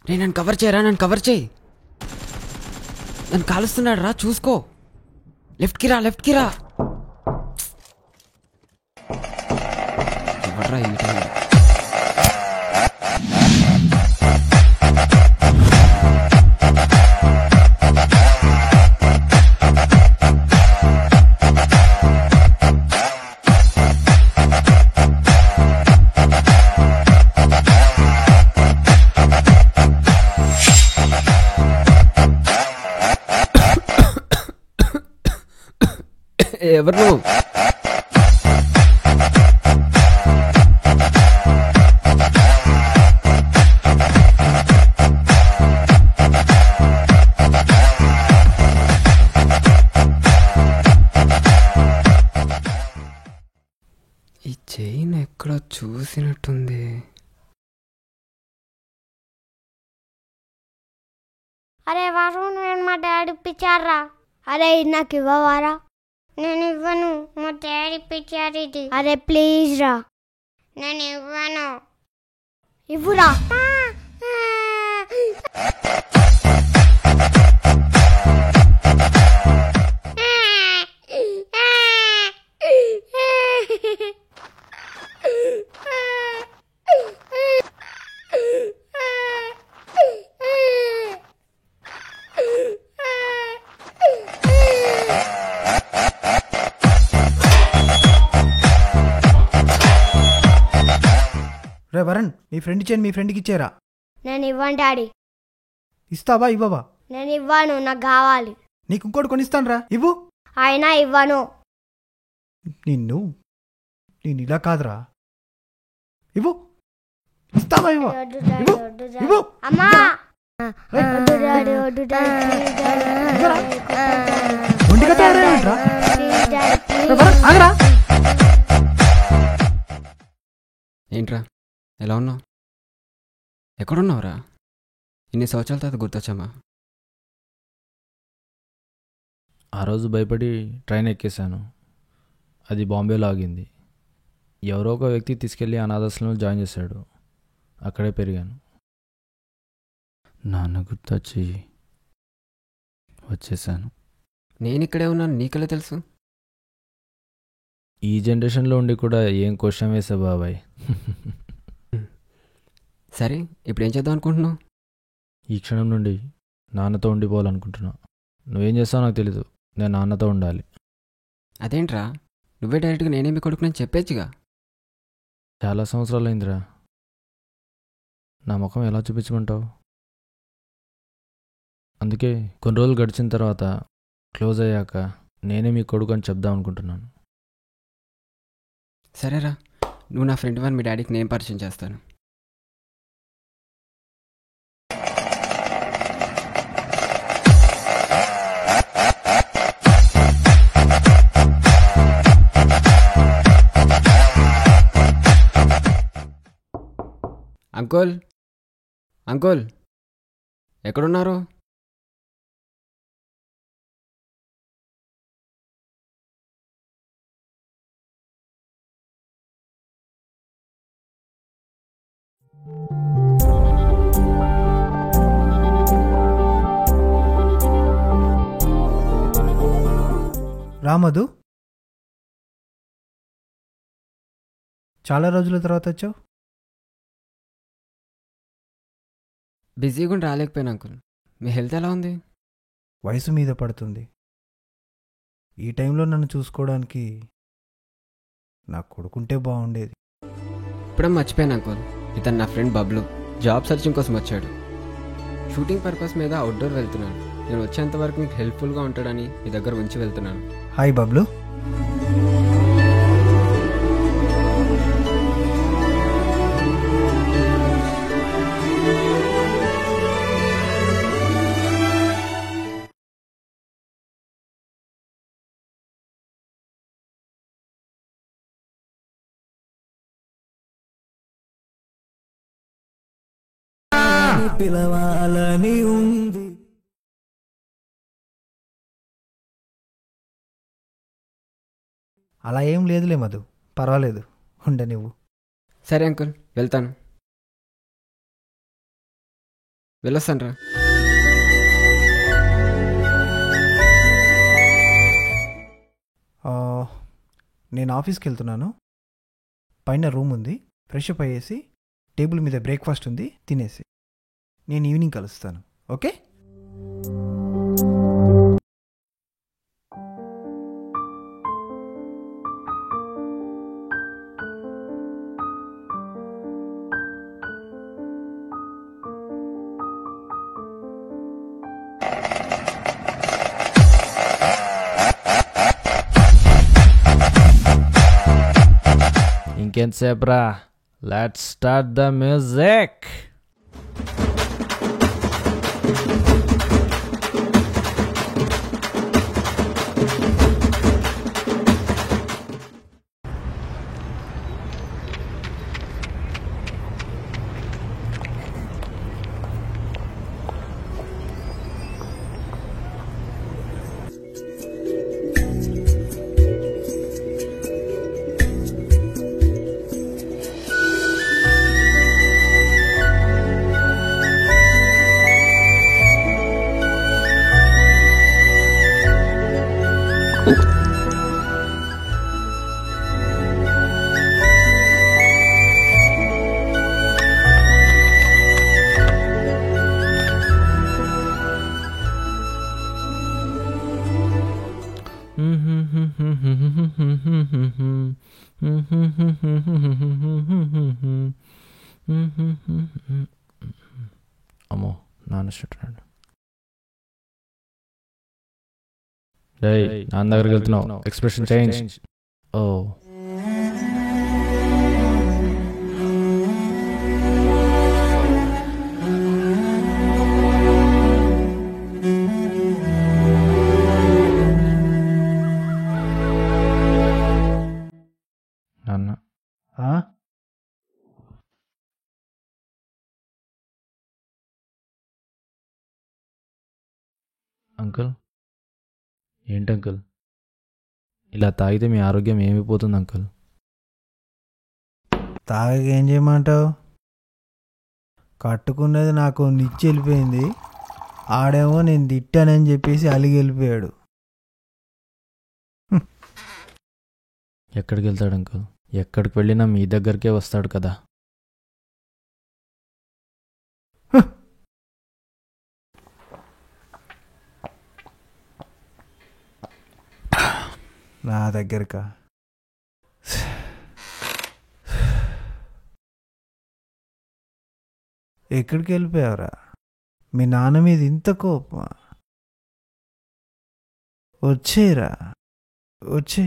రే నన్ను కవర్ చేయరా, నన్ను కవర్ చేయి. నన్ను కాలుస్తున్నాడు రా, చూసుకో. లెఫ్ట్కి రా, లెఫ్ట్కి రా. ఎవర్రా ఈ టైంలో? ఎవరు నువ్వు? ఈ చైన్ ఎక్కడో చూసినట్టుంది. అరే వరుణ్, నేను మా డాడీ ఇప్పించారా? అరే నాకు ఇవ్వవారా? నేను ఇవ్వను, మా డాడీ ఇప్పించారు ఇది. అరే ప్లీజ్ రా. నేను ఇవ్వను. ఇవ్వురా. రే వరుణ్, నీ ఫ్రెండ్ చైన్ మీ ఫ్రెండ్కి ఇచ్చారా? నేను ఇవ్వను డాడీ. ఇస్తావా ఇవ్వవా? నేను ఇవ్వను, నాకు కావాలి. నీకు ఇంకోటి కొనిస్తాను రా, ఇవ్వు. అయినా ఇవ్వను. నేను ఇలా కాదురా, ఇవ్వు. ఇస్తావా ఇవ్వ? వద్దు డాడీ, ఇవ్వు. వద్దు డాడీ. ఇవ్వు. అమ్మా, రేయ్, వద్దు డాడీ, వద్దు డాడీ, ప్లీజ్ డాడీ, ఇవ్వరా? డాడీ, ఒంటిగా తయారయ్యావేంట్రా? ప్లీజ్ డాడీ, రే ప్లీజ్. వరుణ్, ఆగరా. ఏంట్రా, ఎలా ఉన్నావు? ఎక్కడున్నావురా? ఇన్ని సంవత్సరాల తర్వాత గుర్తొచ్చామా? ఆ రోజు భయపడి ట్రైన్ ఎక్కేశాను. అది బాంబేలో ఆగింది. ఎవరో ఒక వ్యక్తి తీసుకెళ్ళి అనాథాశ్రమంలో జాయిన్ చేశాడు. అక్కడే పెరిగాను. నాన్న గుర్తొచ్చి వచ్చేసాను. నేను ఇక్కడే ఉన్నాను, నీకెలా తెలుసు? ఈ జనరేషన్లో ఉండి కూడా ఏం క్వశ్చన్ వేసా బాబాయ్. సరే, ఇప్పుడు ఏం చేద్దాం అనుకుంటున్నావు? ఈ క్షణం నుండి నాన్నతో ఉండిపోవాలనుకుంటున్నా. నువ్వేం చేస్తావో నాకు తెలీదు, నేను నాన్నతో ఉండాలి. అదేంట్రా, నువ్వే డైరెక్ట్గా నేనేమి కొడుకునని చెప్పేచ్చుగా. చాలా సంవత్సరాలు అయిందిరా. నా ముఖం ఎలా చూపించమంటావు? అందుకే కొన్ని రోజులు గడిచిన తర్వాత క్లోజ్ అయ్యాక నేనే మీ కొడుకు అని చెప్దాం అనుకుంటున్నాను. సరేరా, నువ్వు నా ఫ్రెండ్ వన్, మీ డాడీకి నేను పరిచయం చేస్తాను. అంకుల్, అంకుల్, ఎక్కడున్నారు? రామధు, చాలా రోజుల తర్వాత వచ్చావు. బిజీగా రాలేకపోయాను అంకుల్. మీ హెల్త్ ఎలా ఉంది? వయసు మీద పడుతుంది. ఈ టైంలో నన్ను చూసుకోవడానికి నా కొడుకుంటే బాగుండేది. ఇప్పుడే మర్చిపోయాను అంకుల్, ఇతను నా ఫ్రెండ్ బబ్లు. జాబ్ సర్చింగ్ కోసం వచ్చాడు. షూటింగ్ పర్పస్ మీద అవుట్డోర్ వెళ్తున్నాను. నేను వచ్చేంత వరకు మీకు హెల్ప్ఫుల్గా ఉంటాడని మీ దగ్గర ఉంచి వెళ్తున్నాను. హాయ్ బబ్లు. పిలవాలని ఉంది. అలా ఏం లేదులే మధు, పర్వాలేదు, ఉండే నువ్వు. సరే అంకుల్, వెళ్తాను. వెళ్ళొస్తాను రా. నేను ఆఫీస్కి వెళ్తున్నాను. పైన రూమ్ ఉంది, ఫ్రెష్ అప్ అయ్యేసి టేబుల్ మీద బ్రేక్ఫాస్ట్ ఉంది, తినేసి నేను ఈవినింగ్ కలుస్తాను. ఓకే? ఇంకెంతసేపు రా, లెట్స్ స్టార్ట్ ద మ్యూజిక్. అమ్మో, నాన్న స్టూడెంట్. నాన్న దగ్గరికి వెళ్తున్నావు, ఎక్స్ప్రెషన్ చేంజ్. ఓ నాన్న, అంకుల్. ఏంటి అంకుల్, ఇలా తాగితే మీ ఆరోగ్యం ఏమైపోతుంది అంకుల్? తాగక ఏం చేయమంటావు? కట్టుకున్నది నాకు నిచ్చి వెళ్ళిపోయింది. ఆడేమో నేను తిట్టానని చెప్పేసి అలిగి వెళ్ళిపోయాడు. ఎక్కడికి వెళ్తాడు అంకుల్? ఎక్కడికి వెళ్ళినా మీ దగ్గరికే వస్తాడు కదా. నా దగ్గరకా? ఎక్కడికి వెళ్ళిపోయావురా? మీ నాన్న మీద ఇంత కోపమా? వచ్చేరా, వచ్చే.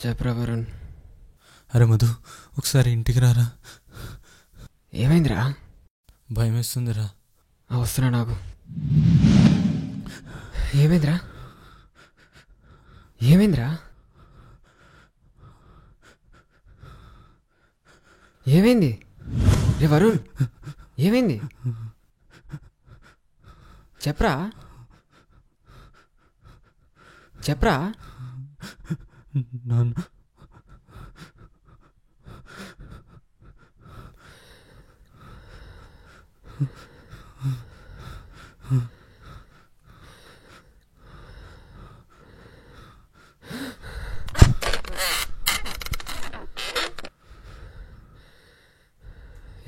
చెప్పరా వరుణ్. అరే మధు, ఒకసారి ఇంటికి రారా. ఏమైందిరా? భయం వేస్తుందిరా. వస్తున్నా నాకు. ఏమైందిరా? ఏమైందిరా? ఏమైంది రే వరుణ్? ఏమైంది చెప్పరా? చెప్పరా? నాన్న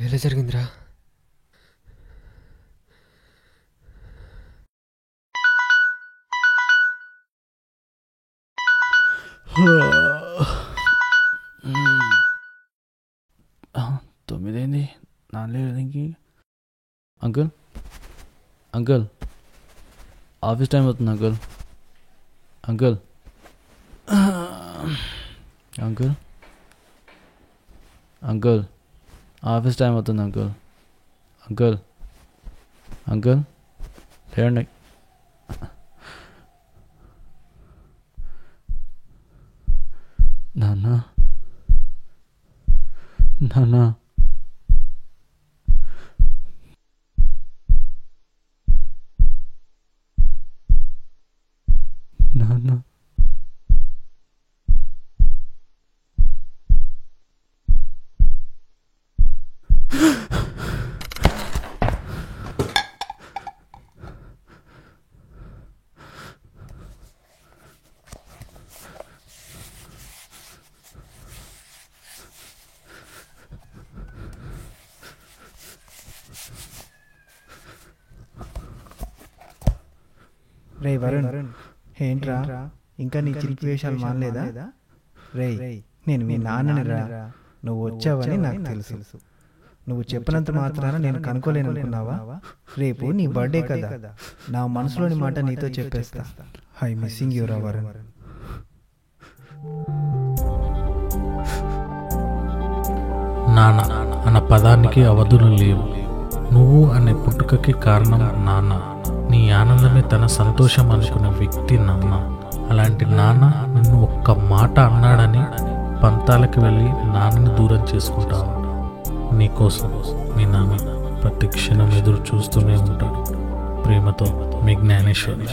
ఎలా జరిగిందిరా? తొమ్మిదైంది, నాలుగు. అంకుల్ అంకుల్ ఆఫీస్ టైం అవుతుంది uncle. Uncle uncle uncle office time అవుతుంది అంకుల్. అంకుల్ అంకుల్ లేండి. నాన్న నాన్న నాన్న రే వరుణ్, ఏంట్రా ఇంకా నీ చిలిపి వేషాలు మానలేదా? రే నేను మీ నాన్నని రా. నువ్వు వచ్చావని నాకు తెలుసు. నువ్వు చెప్పినంత మాత్రాన నేను కనుక్కోలేను అనుకున్నావా? రేపు నీ బర్త్డే కదా, నా మనసులోని మాట నీతో చెప్పేస్తా. ఐ మిస్సింగ్ యూ రా వరుణ్. నాన్న అన్న పదానికి అవధులు లేవు. నువ్వు అనే పుట్టుకకి కారణం నాన్న. నీ ఆనందమే తన సంతోషం అనుకునే వ్యక్తి నాన్న. అలాంటి నాన్న నిన్ను ఒక్క మాట అన్నాడని పంతాలకు వెళ్ళి నాన్నని దూరం చేసుకుంటావు. నీకోసం మీ నాన్న ప్రతి క్షణం ఎదురు చూస్తూనే ఉంటాడు. ప్రేమతో మీ జ్ఞానేశ్వరి.